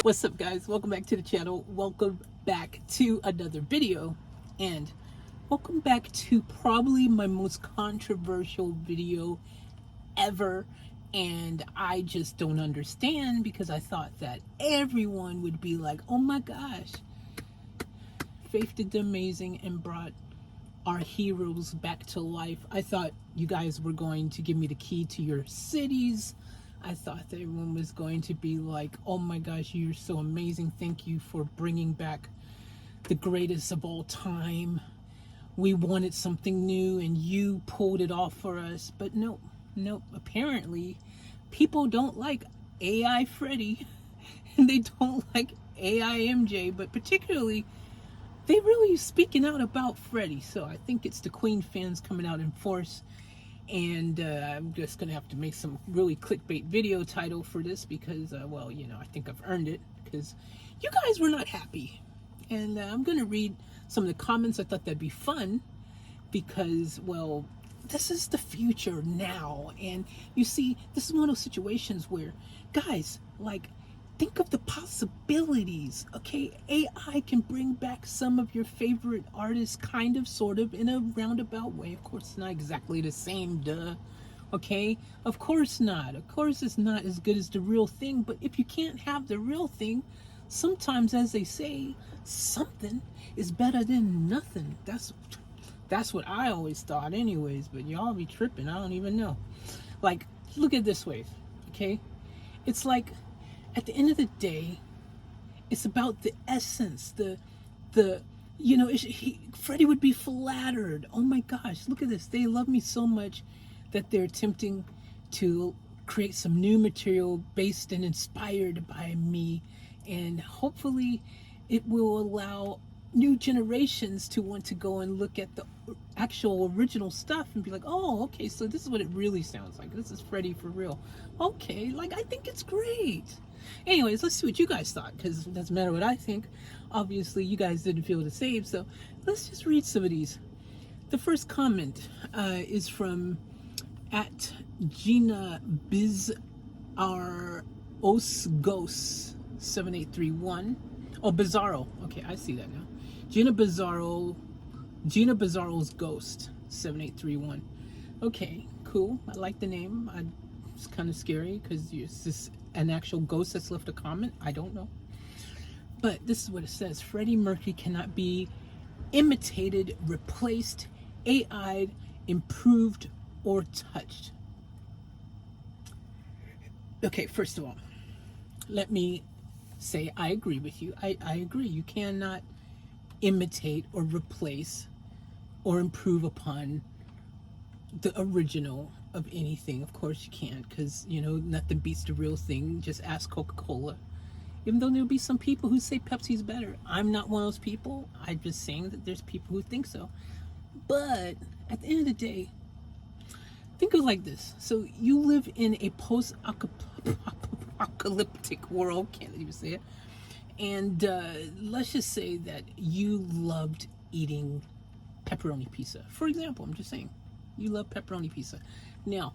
What's up, guys? Welcome back to the channel. Welcome back to another video, and welcome back to probably my most controversial video ever. And I just don't understand, because I thought that everyone would be like, oh my gosh, Faith did amazing and brought our heroes back to life. I thought you guys were going to give me the key to your cities. I thought that everyone was going to be like, oh my gosh, you're so amazing. Thank you for bringing back the greatest of all time. We wanted something new and you pulled it off for us. But no, apparently people don't like AI Freddie and they don't like AI MJ, but particularly they really speaking out about Freddie. So I think it's the Queen fans coming out in force. And I'm just going to have to make some really clickbait video title for this because, well, you know, I think I've earned it because you guys were not happy. And I'm going to read some of the comments. I thought that'd be fun because, well, this is the future now. And you see, this is one of those situations where, guys, like, think of the possibilities, okay? AI can bring back some of your favorite artists, kind of, sort of, in a roundabout way. Of course, it's not exactly the same, duh, okay? Of course not. Of course it's not as good as the real thing, but if you can't have the real thing, sometimes, as they say, something is better than nothing. That's what I always thought anyways, but y'all be tripping. I don't even know. Like, look at it this way, okay? It's like, at the end of the day, it's about the essence, you know, Freddie would be flattered. Oh my gosh, look at this. They love me so much that they're attempting to create some new material based and inspired by me. And hopefully it will allow new generations to want to go and look at the actual original stuff and be like, oh, okay, so this is what it really sounds like. This is Freddie for real. Okay, like, I think it's great. Anyways, let's see what you guys thought, because it doesn't matter what I think. Obviously, you guys didn't feel the same, so let's just read some of these. The first comment is from at Gina Bizarros 7831. Oh, Bizarro. Okay, I see that now. Gina Bizarro's Ghost 7831. Okay, cool. I like the name. It's kind of scary because it's this an actual ghost that's left a comment. I don't know. But this is what it says. Freddie Mercury cannot be imitated, replaced, AI'd, improved, or touched. Okay, first of all, let me say I agree with you. I agree. You cannot imitate or replace or improve upon the original of anything. Of course you can't, because, you know, nothing beats the real thing. Just ask Coca-Cola. Even though there'll be some people who say Pepsi's better. I'm not one of those people. I'm just saying that there's people who think so. But at the end of the day, think of it like this. So you live in a post-apocalyptic world, can't even say it. And let's just say that you loved eating pepperoni pizza. For example, I'm just saying, you love pepperoni pizza. Now,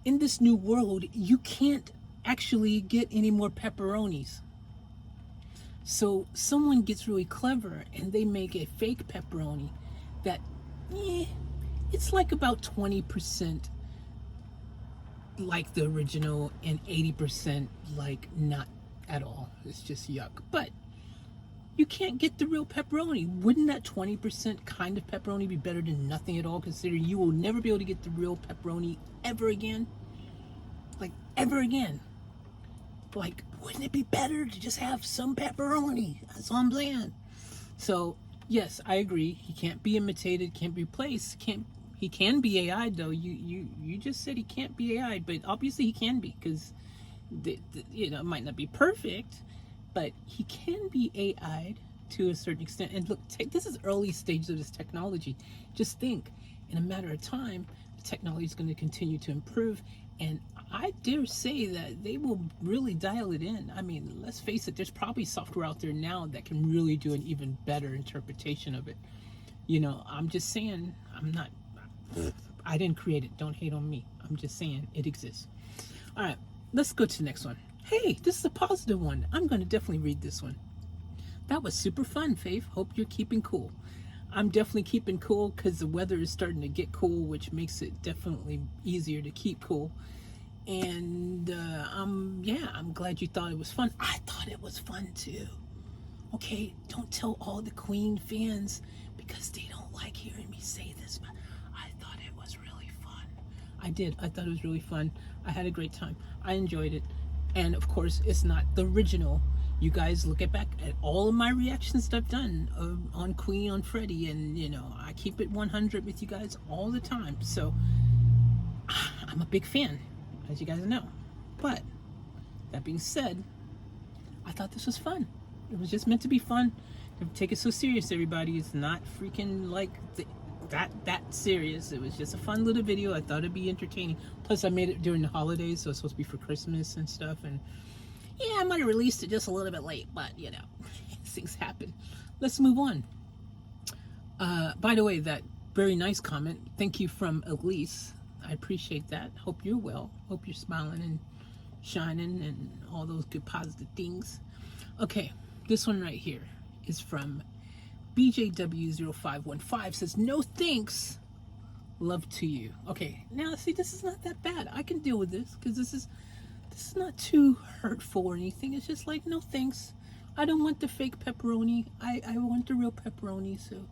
in this new world, you can't actually get any more pepperonis. So someone gets really clever and they make a fake pepperoni that, it's like about 20% like the original and 80% like not at all. It's just yuck. But you can't get the real pepperoni. Wouldn't that 20% kind of pepperoni be better than nothing at all, considering you will never be able to get the real pepperoni ever again? Like, ever again. Like, wouldn't it be better to just have some pepperoni? That's all I'm saying. So, yes, I agree. He can't be imitated, can't be replaced, he can be AI though. You just said he can't be AI, but obviously he can be, because you know, it might not be perfect, but he can be AI'd to a certain extent. And look, this is early stages of this technology. Just think, in a matter of time, the technology is going to continue to improve, and I dare say that they will really dial it in. I mean, let's face it, there's probably software out there now that can really do an even better interpretation of it. You know, I'm just saying, I didn't create it. Don't hate on me. I'm just saying it exists. All right, let's go to the next one. hey, this is a positive one. I'm going to definitely read this one. That was super fun, Faith. Hope you're keeping cool. I'm definitely keeping cool because the weather is starting to get cool, which makes it definitely easier to keep cool. And I'm glad you thought it was fun. I thought it was fun too. Okay, don't tell all the Queen fans because they don't like hearing me say this, but I thought it was really fun. I did. I thought it was really fun. I had a great time. I enjoyed it. And of course, it's not the original. You guys look back at all of my reactions that I've done on Queen, on Freddie, and I keep it 100 with you guys all the time. So I'm a big fan, as you guys know. But that being said, I thought this was fun. It was just meant to be fun. Don't take it so serious, everybody. It's not freaking like that serious. It was just a fun little video. I thought it'd be entertaining. Plus, I made it during the holidays, so it's supposed to be for Christmas and stuff. And yeah, I might have released it just a little bit late, but things happen. Let's move on. By the way, that very nice comment. Thank you from Elise. I appreciate that. Hope you're well. Hope you're smiling and shining and all those good positive things. Okay, this one right here is from BJW0515. Says, no thanks, love to you. Okay, now see, this is not that bad. I can deal with this because this is not too hurtful or anything. It's just like, no thanks. I don't want the fake pepperoni. I want the real pepperoni. So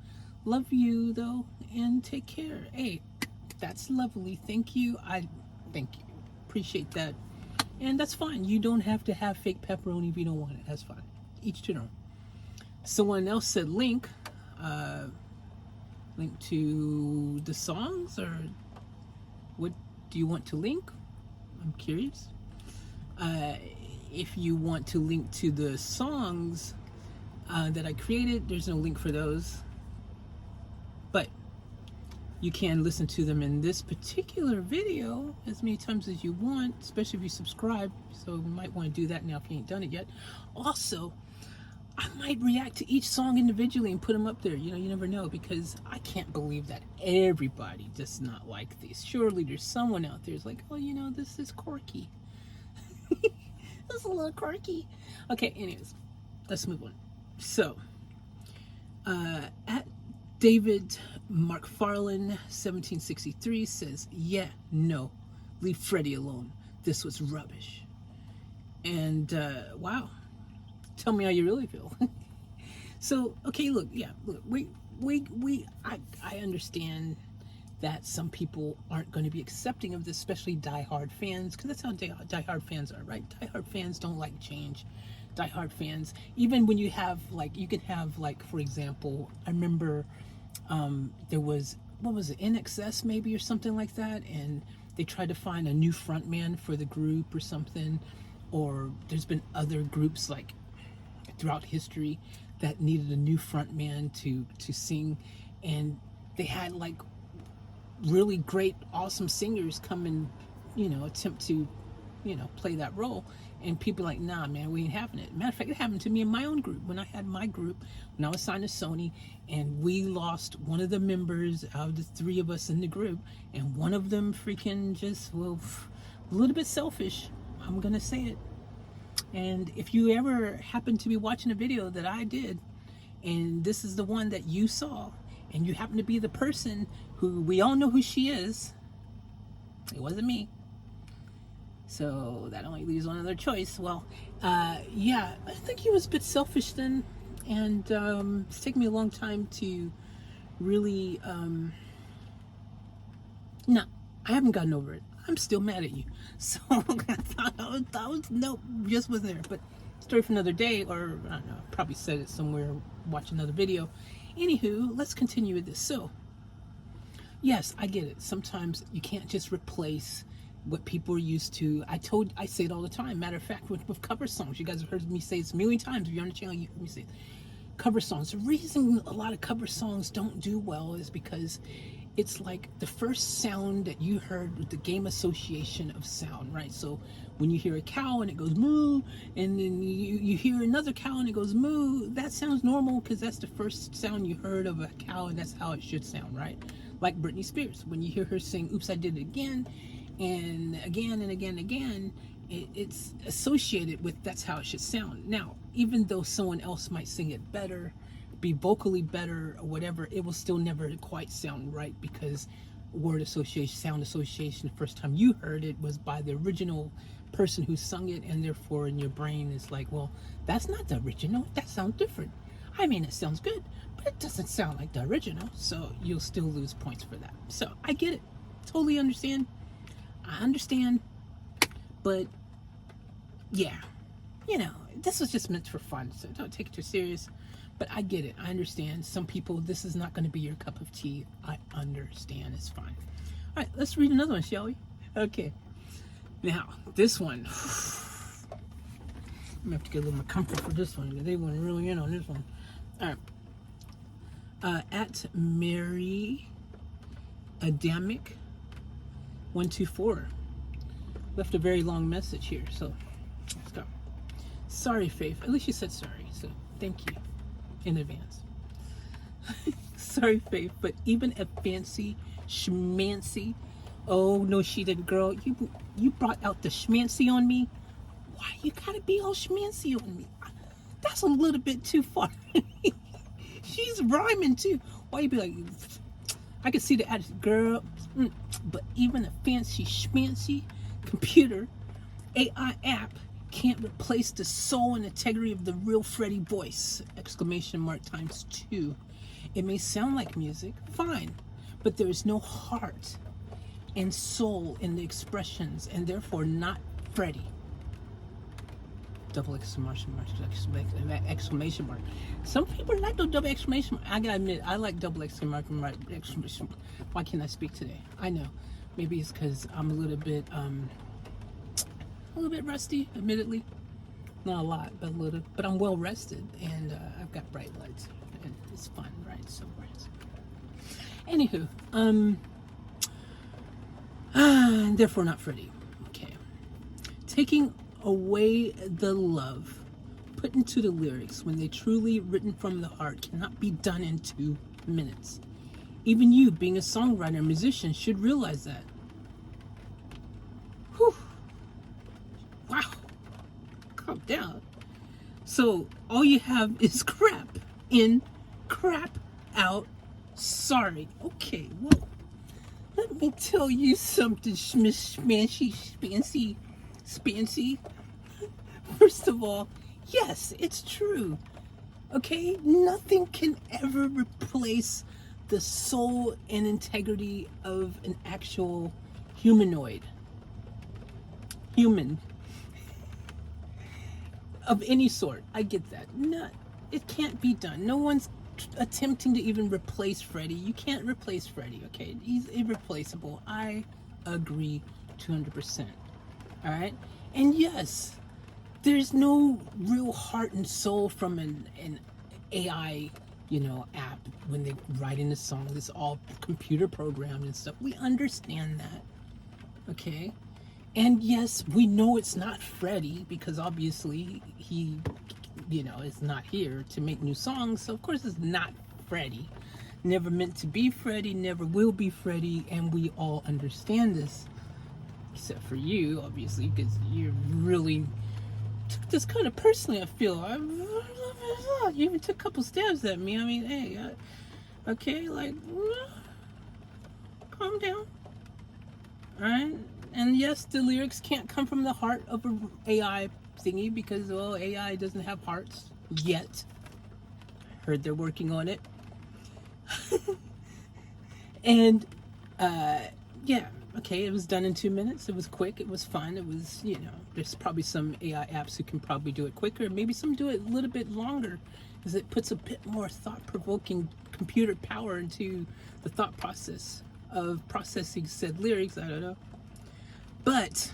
love you though, and take care. Hey, that's lovely. Thank you. Thank you. Appreciate that. And that's fine. You don't have to have fake pepperoni if you don't want it. That's fine. Each to their own. Someone else said link to the songs, or what do you want to link? I'm curious. If you want to link to the songs that I created, there's no link for those. But you can listen to them in this particular video as many times as you want, especially if you subscribe. So you might want to do that now if you ain't done it yet. Also, I might react to each song individually and put them up there. You never know, because I can't believe that everybody does not like these. Surely there's someone out there who's like, oh, this is quirky. This is a little quirky. Okay, anyways, let's move on. So, at David McFarlane 1763 says, yeah, no, leave Freddie alone. This was rubbish. And wow, tell me how you really feel. So, okay, look, I understand that some people aren't going to be accepting of this, especially diehard fans, because that's how diehard fans are, right? Diehard fans don't like change. Diehard fans, even when you have you can have for example, I remember there was, what was it, NXS maybe or something like that, and they tried to find a new frontman for the group or something, or there's been other groups throughout history that needed a new frontman to sing, and they had really great, awesome singers come and attempt to play that role, and people are like, nah man, we ain't having it. Matter of fact, it happened to me in my own group when I had my group, when I was signed to Sony, and we lost one of the members out of the three of us in the group, and one of them freaking just, well, a little bit selfish, I'm gonna say it. And if you ever happen to be watching a video that I did, and this is the one that you saw, and you happen to be the person who, we all know who she is, it wasn't me, so that only leaves one other choice. Well, yeah, I think he was a bit selfish then, and it's taken me a long time to really, no, I haven't gotten over it. I'm still mad at you. So I thought nope, just wasn't there. But story for another day, or I don't know, probably said it somewhere, watch another video. Anywho, let's continue with this. So, yes, I get it. Sometimes you can't just replace what people are used to. I say it all the time. Matter of fact, with cover songs, you guys have heard me say this a million times. If you're on the channel, you heard me say it. Cover songs. The reason a lot of cover songs don't do well is because it's like the first sound that you heard with the game association of sound, right? So when you hear a cow and it goes moo, and then you hear another cow and it goes moo, that sounds normal because that's the first sound you heard of a cow, and that's how it should sound, right? Like Britney Spears, when you hear her sing Oops, I Did It Again, and again and again and again, it's associated with that's how it should sound. Now, even though someone else might sing it better, be vocally better or whatever, it will still never quite sound right, because word association, sound association, the first time you heard it was by the original person who sung it, and therefore in your brain it's like, well, that's not the original, that sounds different. I mean, it sounds good, but it doesn't sound like the original, so you'll still lose points for that. So I get it, totally understand. I understand, but yeah, you know, this was just meant for fun, so don't take it too serious. But I get it, I understand. Some people, this is not going to be your cup of tea. I understand, it's fine. All right, let's read another one, shall we? Okay. Now, this one, I'm gonna have to get a little more comfort for this one, because they went really in on this one. All right. At Mary Adamic 124 left a very long message here, so let's go. Sorry, Faith. At least you said sorry, so thank you in advance. Sorry, Faith, but even a fancy schmancy, oh no she didn't, girl, you brought out the schmancy on me. Why you gotta be all schmancy on me? That's a little bit too far. She's rhyming too. Why you be like, I can see the attitude, girl, but even a fancy schmancy computer AI app can't replace the soul and integrity of the real Freddie voice! Exclamation mark times 2. It may sound like music, fine, but there is no heart and soul in the expressions, and therefore not Freddie. Double exclamation mark, exclamation mark. Some people like the double exclamation mark. I gotta admit, I like double exclamation mark. Why can't I speak today? I know. Maybe it's because I'm a little bit rusty, admittedly. Not a lot, but a little. But I'm well rested, and I've got bright lights, and it's fun, right? So bright. Anywho, therefore not Freddie. Okay. Taking away the love put into the lyrics when they truly written from the heart cannot be done in 2 minutes. Even you, being a songwriter and musician, should realize that. Whew. Wow. Calm down. So all you have is crap in, crap out, sorry. Okay, well, let me tell you something, spancy. First of all, yes, it's true. Okay? Nothing can ever replace the soul and integrity of an actual human of any sort. I get that. No, it can't be done. No one's attempting to even replace Freddie. You can't replace Freddie, okay? He's irreplaceable. I agree 200%. All right? And yes, there's no real heart and soul from an AI, app when they write in a song. It's all computer programmed and stuff. We understand that, okay? And yes, we know it's not Freddie, because obviously he, is not here to make new songs. So of course it's not Freddie. Never meant to be Freddie, never will be Freddie, and we all understand this. Except for you, obviously, because you really took this kind of personally, I feel. You even took a couple stabs at me. I mean, hey, okay, like, calm down. Alright? And yes, the lyrics can't come from the heart of an AI thingy, because, well, AI doesn't have hearts yet. Heard they're working on it. And, yeah. Okay, it was done in 2 minutes. It was quick. It was fun. It was, there's probably some AI apps who can probably do it quicker. Maybe some do it a little bit longer, because it puts a bit more thought-provoking computer power into the thought process of processing said lyrics. I don't know. But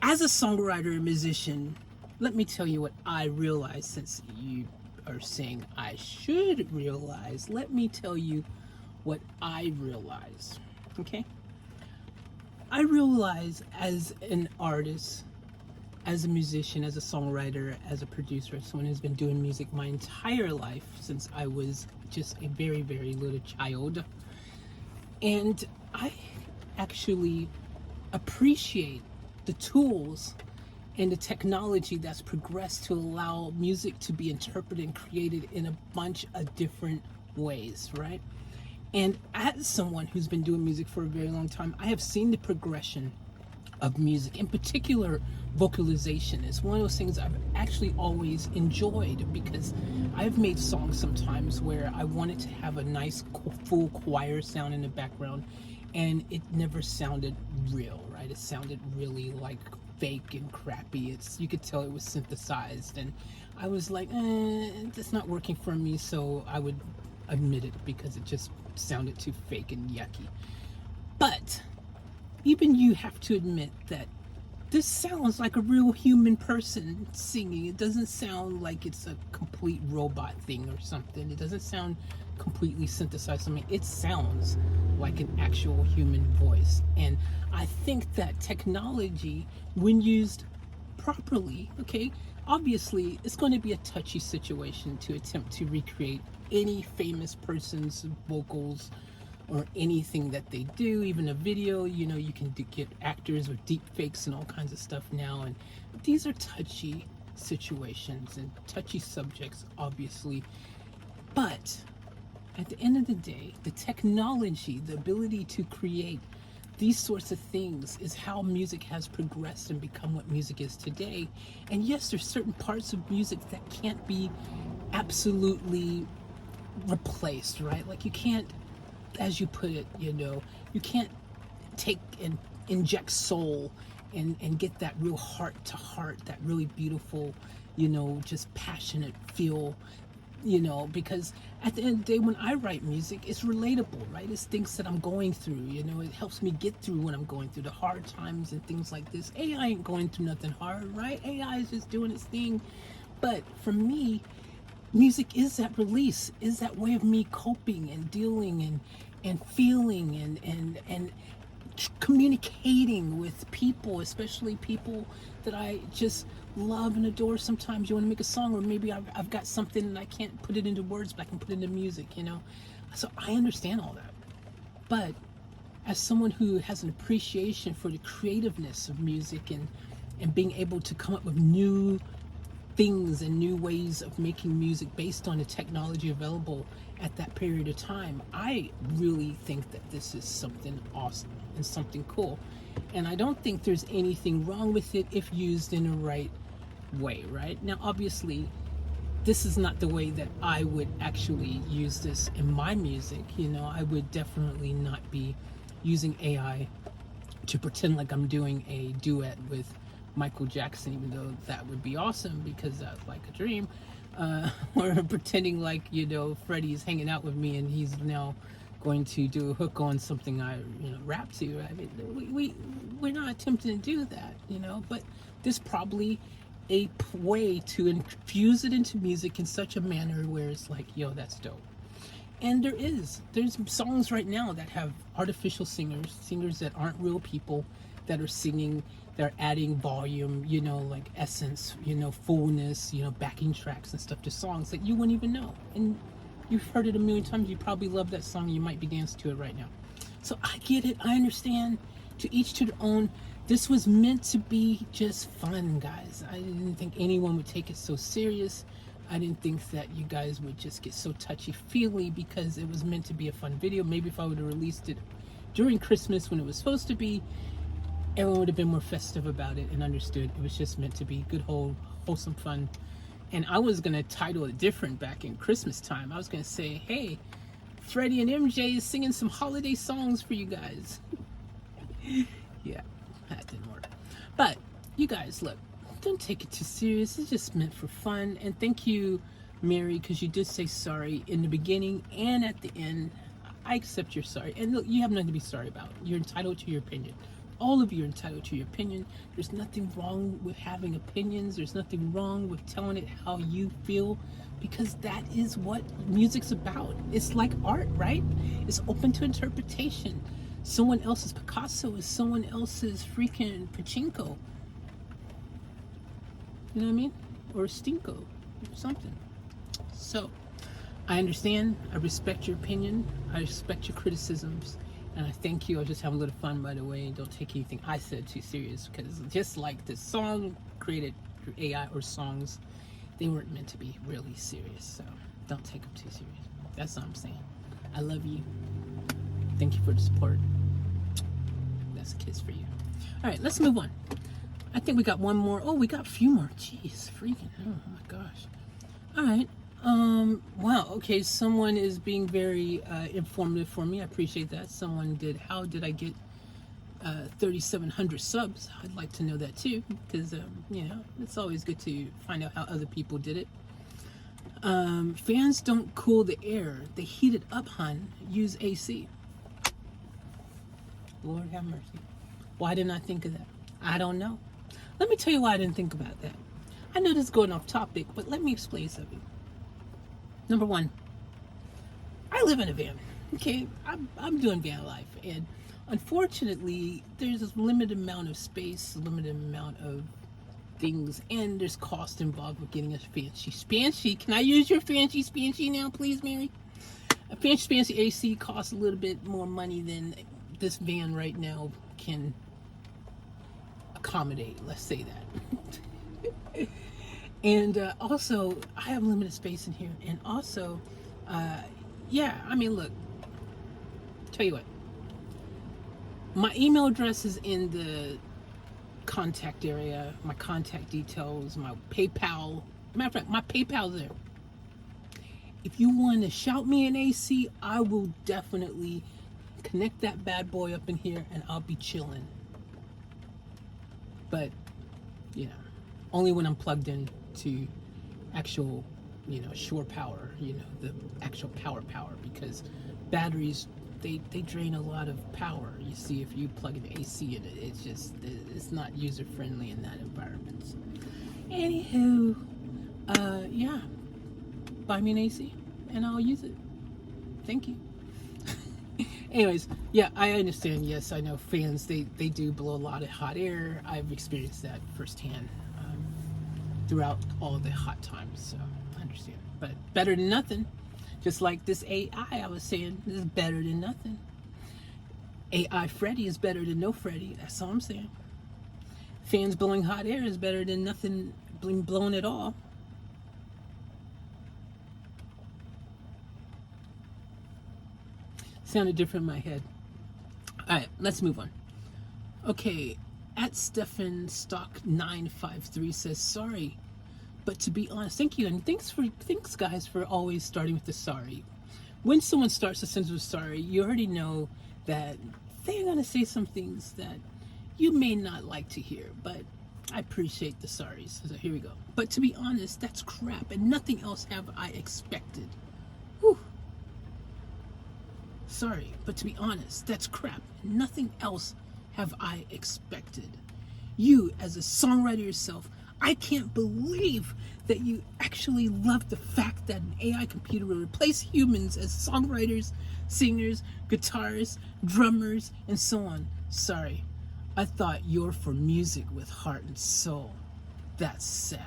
as a songwriter and musician, let me tell you what I realized, since you are saying I should realize. Let me tell you what I realize, okay? I realize as an artist, as a musician, as a songwriter, as a producer, as someone who's been doing music my entire life since I was just a very, very little child. And I actually appreciate the tools and the technology that's progressed to allow music to be interpreted and created in a bunch of different ways, right? And as someone who's been doing music for a very long time, I have seen the progression of music, in particular vocalization. Is one of those things I've actually always enjoyed, because I've made songs sometimes where I wanted to have a nice full choir sound in the background, and it never sounded real, right? It sounded really like fake and crappy. You could tell it was synthesized, and I was like, that's not working for me. So I would admit it, because it just sounded too fake and yucky. But even you have to admit that this sounds like a real human person singing. It doesn't sound like it's a complete robot thing or something. It doesn't sound completely synthesized. I mean, it sounds like an actual human voice. And I think that technology, when used properly, okay, obviously it's going to be a touchy situation to attempt to recreate any famous person's vocals or anything that they do, even a video. You know, you can get actors with deep fakes and all kinds of stuff now, and these are touchy situations and touchy subjects, obviously. But at the end of the day, the technology, the ability to create these sorts of things, is how music has progressed and become what music is today. And yes, there's certain parts of music that can't be absolutely replaced, right? Like, you can't, as you put it, you know, you can't take and inject soul and get that real heart to heart, that really beautiful, you know, just passionate feel, you know, because at the end of the day, when I write music, it's relatable, right? It's things that I'm going through, you know. It helps me get through what I'm going through, the hard times and things like this. AI ain't going through nothing hard, right? AI is just doing its thing. But for me, music is that release, is that way of me coping and dealing and feeling and communicating with people, especially people that I just love and adore. Sometimes you want to make a song, or maybe I've got something and I can't put it into words, but I can put it into music, you know. So I understand all that. But as someone who has an appreciation for the creativeness of music and being able to come up with new things and new ways of making music based on the technology available at that period of time, I really think that this is something awesome and something cool. And I don't think there's anything wrong with it if used in the right way, right? Now, obviously, this is not the way that I would actually use this in my music. You know, I would definitely not be using AI to pretend like I'm doing a duet with Michael Jackson, even though that would be awesome, because that's like a dream. Or pretending like, you know, Freddie's hanging out with me and he's now going to do a hook on something I, you know, rap to. I mean, we're not attempting to do that, you know, but there's probably a way to infuse it into music in such a manner where it's like, yo, that's dope. And there's songs right now that have artificial singers that aren't real people, that are singing, they're adding volume, you know, like essence, you know, fullness, you know, backing tracks and stuff to songs that you wouldn't even know. And you've heard it a million times. You probably love that song. You might be dancing to it right now. So I get it. I understand. To each to their own. This was meant to be just fun, guys. I didn't think anyone would take it so serious. I didn't think that you guys would just get so touchy-feely, because it was meant to be a fun video. Maybe if I would have released it during Christmas when it was supposed to be, everyone would have been more festive about it and understood it was just meant to be good, wholesome fun. And I was going to title it different back in Christmas time. I was going to say, hey, Freddie and MJ is singing some holiday songs for you guys. Yeah, that didn't work. But you guys, look, don't take it too serious. It's just meant for fun. And thank you, Mary, because you did say sorry in the beginning and at the end. I accept your sorry. And look, you have nothing to be sorry about. You're entitled to your opinion. All of you are entitled to your opinion. There's nothing wrong with having opinions. There's nothing wrong with telling it how you feel, because that is what music's about. It's like art, right? It's open to interpretation. Someone else's Picasso is someone else's freaking Pachinko. You know what I mean? Or Stinko or something. So I understand. I respect your opinion. I respect your criticisms. And I thank you. I was just having a little fun, by the way. Don't take anything I said too serious, because just like the song created through AI or songs, they weren't meant to be really serious. So don't take them too serious. That's all I'm saying. I love you. Thank you for the support. That's a kiss for you. All right, let's move on. I think we got one more. Oh, we got a few more. Jeez, freaking. Oh my gosh. All right. Wow. Okay. Someone is being very informative for me. I appreciate that. Someone did. How did I get 3,700 subs? I'd like to know that too, because you know, it's always good to find out how other people did it. Fans don't cool the air; they heat it up, hun. Use AC. Lord have mercy. Why didn't I think of that? I don't know. Let me tell you why I didn't think about that. I know this is going off topic, but let me explain something. Number one, I live in a van. Okay, I'm doing van life, and unfortunately, there's a limited amount of space, a limited amount of things, and there's cost involved with getting a fancy. Can I use your fancy now, please, Mary? A fancy AC costs a little bit more money than this van right now can accommodate. Let's say that. And also, I have limited space in here. And also, yeah, I mean, look, tell you what, my email address is in the contact area, my contact details, my PayPal. Matter of fact, my PayPal's there. If you want to shout me an AC, I will definitely connect that bad boy up in here and I'll be chilling. But, you know, only when I'm plugged in to actual, you know, shore power, you know, the actual power, because batteries, they drain a lot of power. You see, if you plug an AC in it, it's not user friendly in that environment. So, anywho, yeah, buy me an AC and I'll use it. Thank you. Anyways, yeah, I understand. Yes, I know fans, they do blow a lot of hot air. I've experienced that firsthand throughout all the hot times, so I understand. But better than nothing. Just like this AI I was saying, this is better than nothing. AI Freddie is better than no Freddie. That's all I'm saying. Fans blowing hot air is better than nothing being blown at all. Sounded different in my head. All right, let's move on. Okay, at Stefan Stock 953 says, sorry, but to be honest, thank you, and thanks guys for always starting with the sorry. When someone starts a sentence with sorry, you already know that they're gonna say some things that you may not like to hear, but I appreciate the sorries. So here we go. But to be honest, that's crap, and nothing else have I expected. Whew. Sorry, but to be honest, that's crap. Nothing else have I expected. You, as a songwriter yourself, I can't believe that you actually love the fact that an AI computer will replace humans as songwriters, singers, guitarists, drummers, and so on. Sorry, I thought you're for music with heart and soul. That's sad.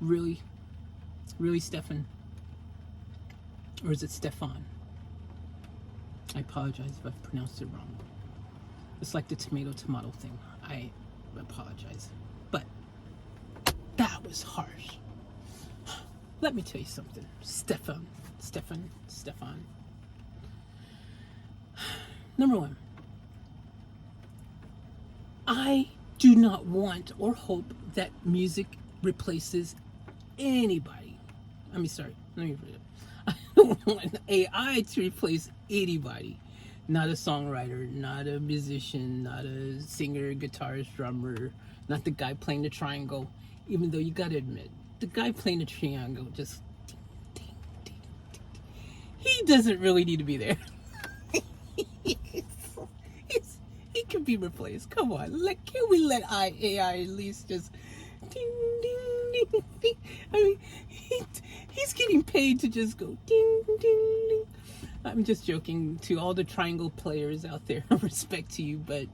Really? Really, Stefan? Or is it Stefan? I apologize if I've pronounced it wrong. It's like the tomato thing. I apologize. But that was harsh. Let me tell you something. Stefan. Number one, I do not want or hope that music replaces anybody. Let me read it. I don't want AI to replace anybody. Not a songwriter, not a musician, not a singer, guitarist, drummer, not the guy playing the triangle. Even though you gotta admit, the guy playing the triangle just ding, ding, ding, ding, ding. He doesn't really need to be there. He can be replaced. Come on, can we let AI at least just ding, ding, ding, ding. I mean, he's getting paid to just go ding, ding, ding. I'm just joking to all the triangle players out there. Respect to you, but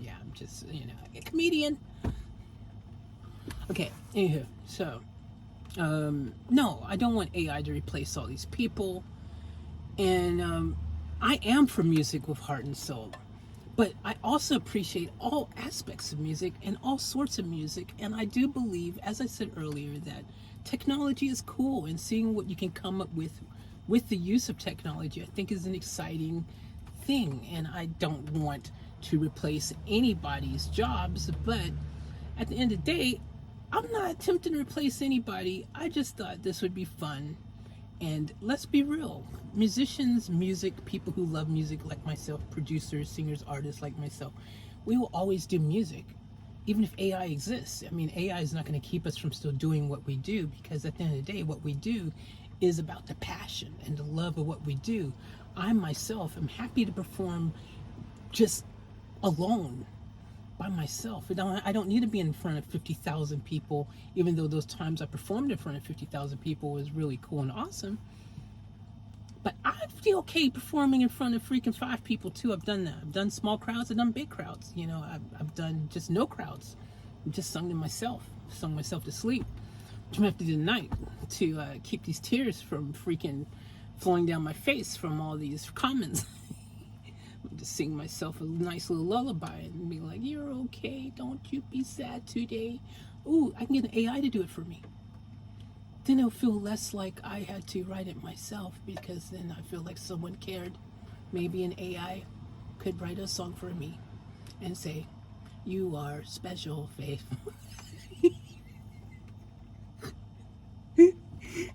yeah, I'm just, you know, a comedian. Okay, anywho, so No, I don't want AI to replace all these people. And I am for music with heart and soul. But I also appreciate all aspects of music and all sorts of music. And I do believe, as I said earlier, that technology is cool, and seeing what you can come up with the use of technology, I think, is an exciting thing. And I don't want to replace anybody's jobs, but at the end of the day, I'm not attempting to replace anybody. I just thought this would be fun. And let's be real, musicians, music, people who love music like myself, producers, singers, artists like myself, we will always do music, even if AI exists. I mean, AI is not going to keep us from still doing what we do, because at the end of the day, what we do is about the passion and the love of what we do. I myself am happy to perform just alone, by myself. I don't need to be in front of 50,000 people, even though those times I performed in front of 50,000 people was really cool and awesome. But I feel okay performing in front of freaking 5 people too. I've done that. I've done small crowds, I've done big crowds. You know, I've done just no crowds. I've just sung myself to sleep, which I'm gonna have to do tonight to keep these tears from freaking flowing down my face from all these comments. To sing myself a nice little lullaby and be like, you're okay, don't you be sad today. Ooh, I can get an AI to do it for me. Then it'll feel less like I had to write it myself, because then I feel like someone cared. Maybe an AI could write a song for me and say, you are special, Faith.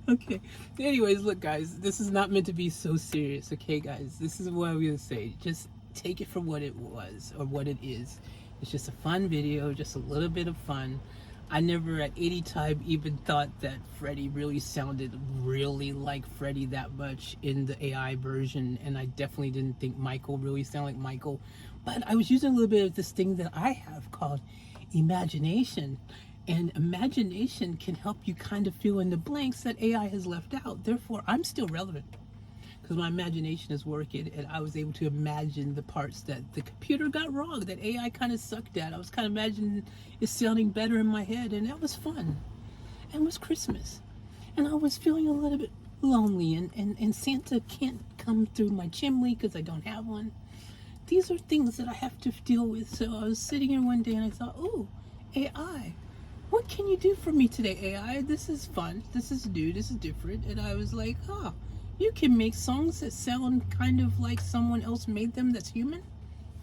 Okay. Anyways, look, guys, this is not meant to be so serious. Okay, guys, this is what I'm gonna say. Just take it for what it was, or what it is. It's just a fun video, just a little bit of fun. I never at any time even thought that Freddie really sounded really like Freddie that much in the AI version, and I definitely didn't think Michael really sounded like Michael. But I was using a little bit of this thing that I have called imagination. And imagination can help you kind of fill in the blanks that AI has left out. Therefore, I'm still relevant, because my imagination is working, and I was able to imagine the parts that the computer got wrong, that AI kind of sucked at. I was kind of imagining it sounding better in my head, and that was fun. And it was Christmas, and I was feeling a little bit lonely, and Santa can't come through my chimney because I don't have one. These are things that I have to deal with. So I was sitting here one day and I thought, oh, AI, what can you do for me today, AI? This is fun. This is new. This is different. And I was like, oh, you can make songs that sound kind of like someone else made them that's human?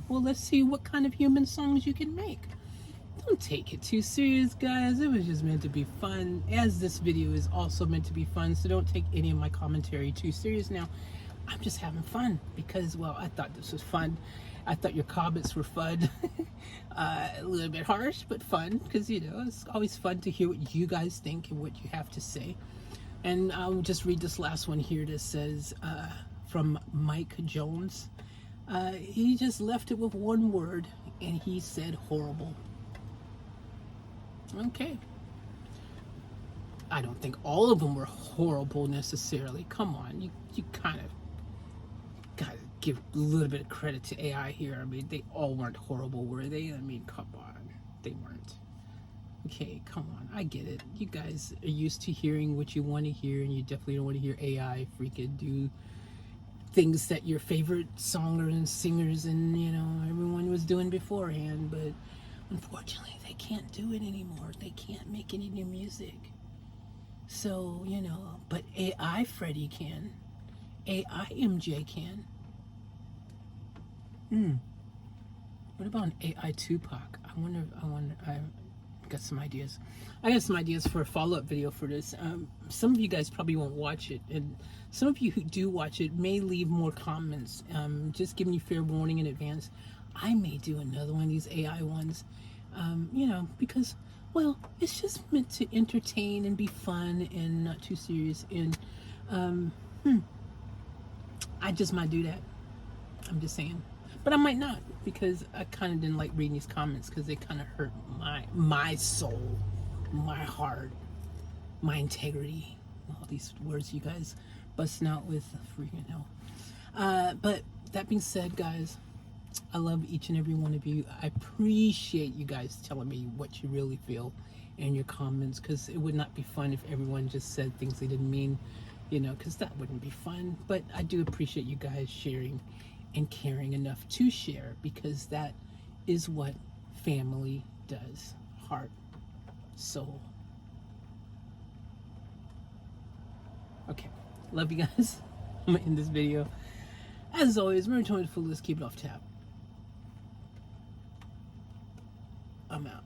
Well, let's see what kind of human songs you can make. Don't take it too serious, guys. It was just meant to be fun, as this video is also meant to be fun. So don't take any of my commentary too serious now. I'm just having fun because, well, I thought this was fun. I thought your comments were fun. A little bit harsh, but fun, because, you know, it's always fun to hear what you guys think and what you have to say. And I'll just read this last one here that says, from Mike Jones. He just left it with one word, and he said horrible. Okay. I don't think all of them were horrible necessarily. Come on, you kind of gotta give a little bit of credit to AI here. I mean, they all weren't horrible, were they? I mean, come on, they weren't. Okay, come on, I get it. You guys are used to hearing what you want to hear, and you definitely don't want to hear AI freaking do things that your favorite songers and singers and, you know, everyone was doing beforehand. But unfortunately, they can't do it anymore. They can't make any new music. So, you know, but AI Freddie can. AI MJ can. What about an AI Tupac? I got some ideas. I got some ideas for a follow-up video for this. Some of you guys probably won't watch it, and some of you who do watch it may leave more comments. Just giving you fair warning in advance. I may do another one of these AI ones, you know, because, well, it's just meant to entertain and be fun and not too serious. And I just might do that. I'm just saying. But I might not, because I kind of didn't like reading these comments, because they kind of hurt my soul, my heart, my integrity. All these words you guys busting out with freaking hell. But that being said, guys, I love each and every one of you. I appreciate you guys telling me what you really feel in your comments, because it would not be fun if everyone just said things they didn't mean, because that wouldn't be fun. But I do appreciate you guys sharing and caring enough to share, because that is what family does. Heart, soul. Okay, love you guys. I'm gonna end this video. As always, remember to enjoy the fullest, keep it off tap. I'm out.